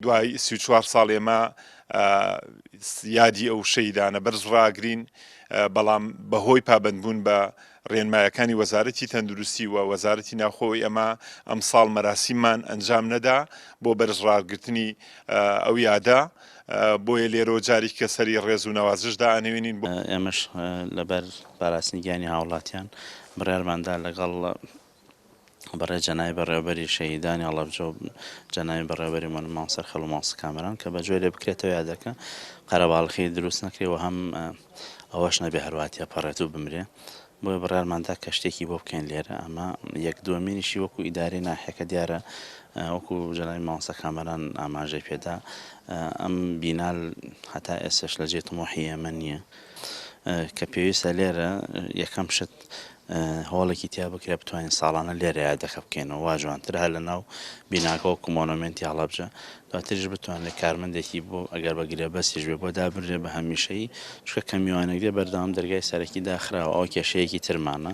دوای 34 ساڵ ئێمە یادی ئەو شەیدانە بەرز ڕاگرین، بەڵام بەهۆی پابندبوون بە ڕێنمایەکانی وەزارەتی تەندروستی و وەزارەتی ناوخۆی ئەمە ئەم ساڵ مەراسیممان ئەنجام نەدا بۆ بەرز ڕاگرتنی ئەو یادا. بۆیە لێرە جارێک کە سەری ڕێز و نەوازشدا ئەنوێنین. ئێمەش لەبەر باراستنی گیانی هاوڵاتیان بڕیارماندا لەگەڵ بەڕێ جەنای بەڕێوەبەری شەهیدانی هەڵەبجە و جەنای بەڕێوەبەری مەنماڵ سەرخەڵ و ماڵسە کامەران کە بەگوێ لێ بکرێتەوە یادەکە قەرەباڵغی دروست نەکرێەوە هەم ئەوەش نەبێ هەرواتیە پەڕێت و بمرێ. بۆیە بڕیارماندا کە شتێکی بۆ بکەین لێرە. ئەمە یەک دووەمینیشی وەکو ئیدارەی ناحیەکە دیارە وەکو جەنای ماڵسە کامەران ئاماژەی پێدا ئەم بینال هەتا ئێستش لە جێ تمۆحی ئێمە نییە کە پێویستە لێرە یەکەم شت هەوڵێکی تیا بکرێ بتوانین ساڵانە لێرە یادەکە بکەینەوە وا جوانتر هەر لە ناو بیناکە وەکو مۆنۆمێنتی هەڵەبجە دواتریش بتوانێت کارمەندێکی بۆ ئەگەر بەگرێ بەسیش بێ بۆ دابرێ بە هەمیشەیی چکە کە میوانەگرێ بەردەوام دەرگای سەرەکی داخراوە ئەو کێشەیەکی ترمانە.